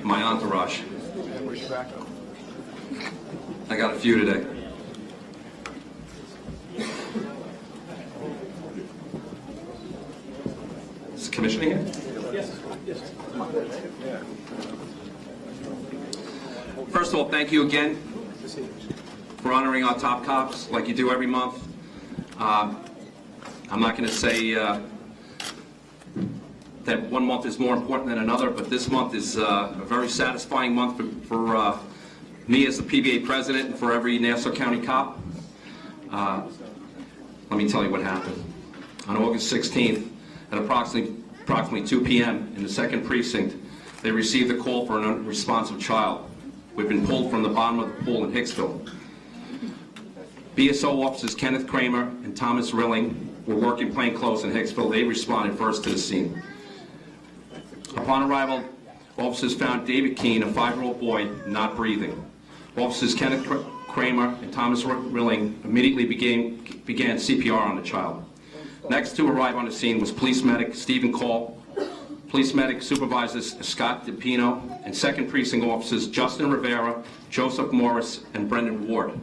my entourage. I got a few today. Is the commissioner here? Yes. First of all, thank you again for honoring our top cops like you do every month. I'm not going to say that one month is more important than another, but this month is a very satisfying month for me as the PBA president and for every Nassau County cop. Let me tell you what happened. On August 16th, at approximately 2 p.m. in the 2nd Precinct, they received a call for an unresponsive child who had been pulled from the bottom of the pool in Hicksville. BSO officers Kenneth Kramer and Thomas Rilling were working plainclothes in Hicksville. They responded first to the scene. Upon arrival, officers found David Keene, a 5-year-old boy, not breathing. Officers Kenneth Kramer and Thomas Rilling immediately began CPR on the child. Next to arrive on the scene was police medic Stephen Call, police medic supervisors Scott DePino, and 2nd Precinct officers Justin Rivera, Joseph Morris, and Brendan Ward.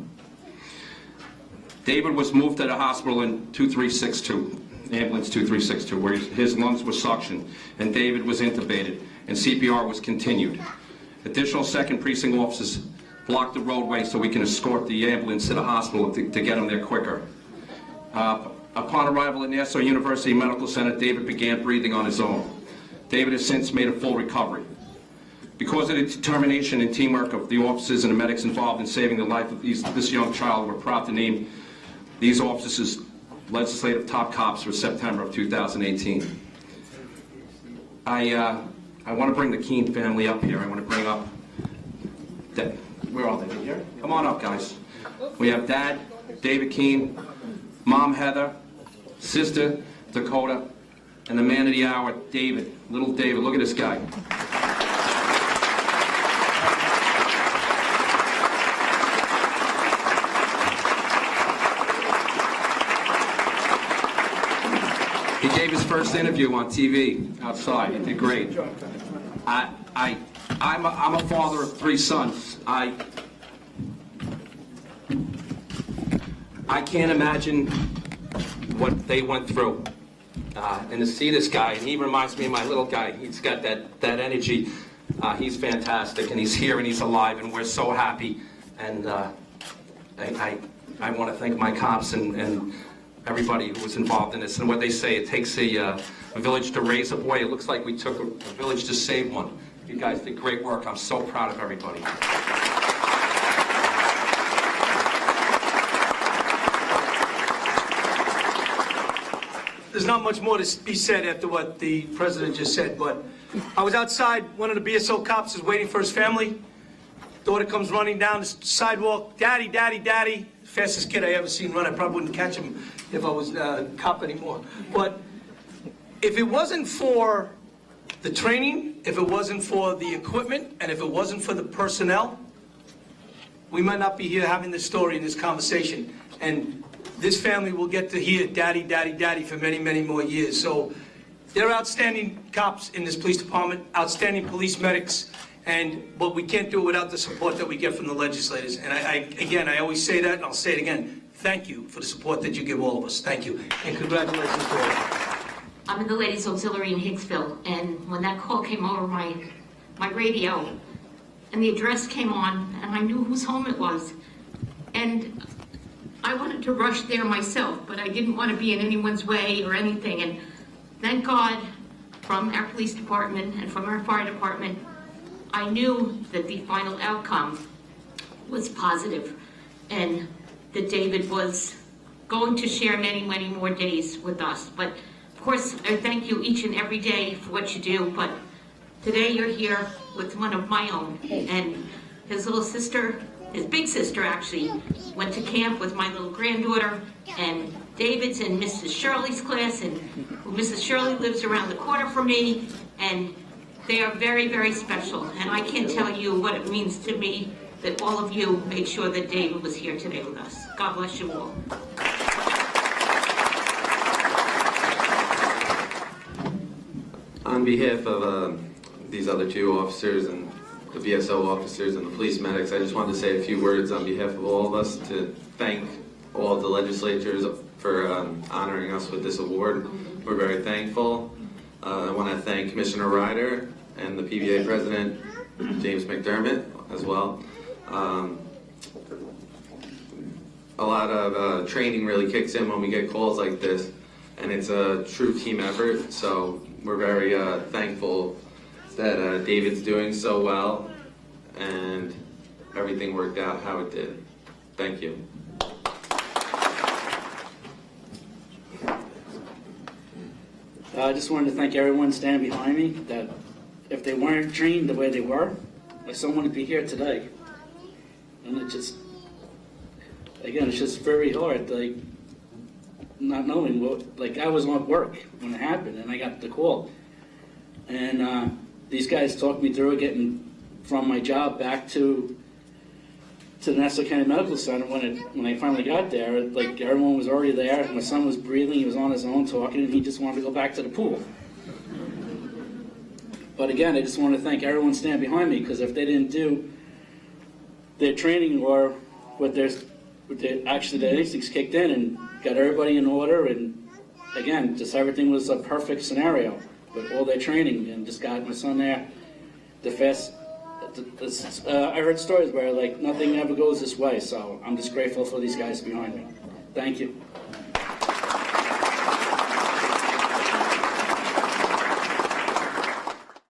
David was moved to the hospital in 2362, ambulance 2362, where his lungs were suctioned, and David was intubated, and CPR was continued. Additional 2nd Precinct officers blocked the roadway so we can escort the ambulance to the hospital to get him there quicker. Upon arrival at Nassau University Medical Center, David began breathing on his own. David has since made a full recovery. Because of the determination and teamwork of the officers and the medics involved in saving the life of this young child, we're proud to name these officers legislative top cops for September of 2018. I want to bring the Keene family up here. I want to bring up, where are they? Here? Come on up, guys. We have Dad, David Keene, Mom, Heather, Sister, Dakota, and the man of the hour, David, little David. Look at this guy. He gave his first interview on TV outside. He did great. I'm a father of 3 sons. I can't imagine what they went through. And to see this guy, and he reminds me of my little guy. He's got that energy. He's fantastic, and he's here, and he's alive, and we're so happy. And I want to thank my cops and everybody who was involved in this. And what they say, it takes a village to raise a boy. It looks like we took a village to save one. You guys did great work. I'm so proud of everybody. There's not much more to be said after what the president just said, but I was outside. One of the BSO cops is waiting for his family. Daughter comes running down the sidewalk. Daddy, daddy, daddy. Fastest kid I ever seen run. I probably wouldn't catch him if I was a cop anymore. But if it wasn't for the training, if it wasn't for the equipment, and if it wasn't for the personnel, we might not be here having this story and this conversation. And this family will get to hear daddy, daddy, daddy for many, many more years. So they're outstanding cops in this police department, outstanding police medics, but we can't do it without the support that we get from the legislators. And I always say that, and I'll say it again. Thank you for the support that you give all of us. Thank you. And congratulations to all of you. I'm in the Ladies Auxiliary in Hicksville, and when that call came over my radio, and the address came on, and I knew whose home it was, and I wanted to rush there myself, but I didn't want to be in anyone's way or anything. And thank God, from our police department and from our fire department, I knew that the final outcome was positive, and that David was going to share many, many more days with us. But of course, I thank you each and every day for what you do, but today you're here with one of my own, and his little sister, his big sister actually, went to camp with my little granddaughter, and David's in Mrs. Shirley's class, and Mrs. Shirley lives around the corner from me, and they are very, very special, and I can't tell you what it means to me that all of you made sure that David was here today with us. God bless you all. On behalf of these other 2 officers and the BSO officers and the police medics. I just wanted to say a few words on behalf of all of us to thank all the legislatures for honoring us with this award. We're very thankful. I want to thank Commissioner Ryder and the PBA President, James McDermott, as well. A lot of training really kicks in when we get calls like this, and it's a true team effort, so we're very thankful that David's doing so well and everything worked out how it did. Thank you. I just wanted to thank everyone standing behind me, that if they weren't trained the way they were, my son wouldn't be here today. And it just, again, it's just very hard, like, not knowing what, like, I was on work when it happened and I got the call. And these guys talked me through it, getting from my job back to the Nassau County Medical Center. When I finally got there, like, everyone was already there. My son was breathing, he was on his own talking, and he just wanted to go back to the pool. But again, I just want to thank everyone standing behind me, because if they didn't do their training or actually their instincts kicked in and got everybody in order, and again, just everything was a perfect scenario with all their training, and just got my son there the fast. I heard stories where, like, nothing ever goes this way, so I'm just grateful for these guys behind me. Thank you.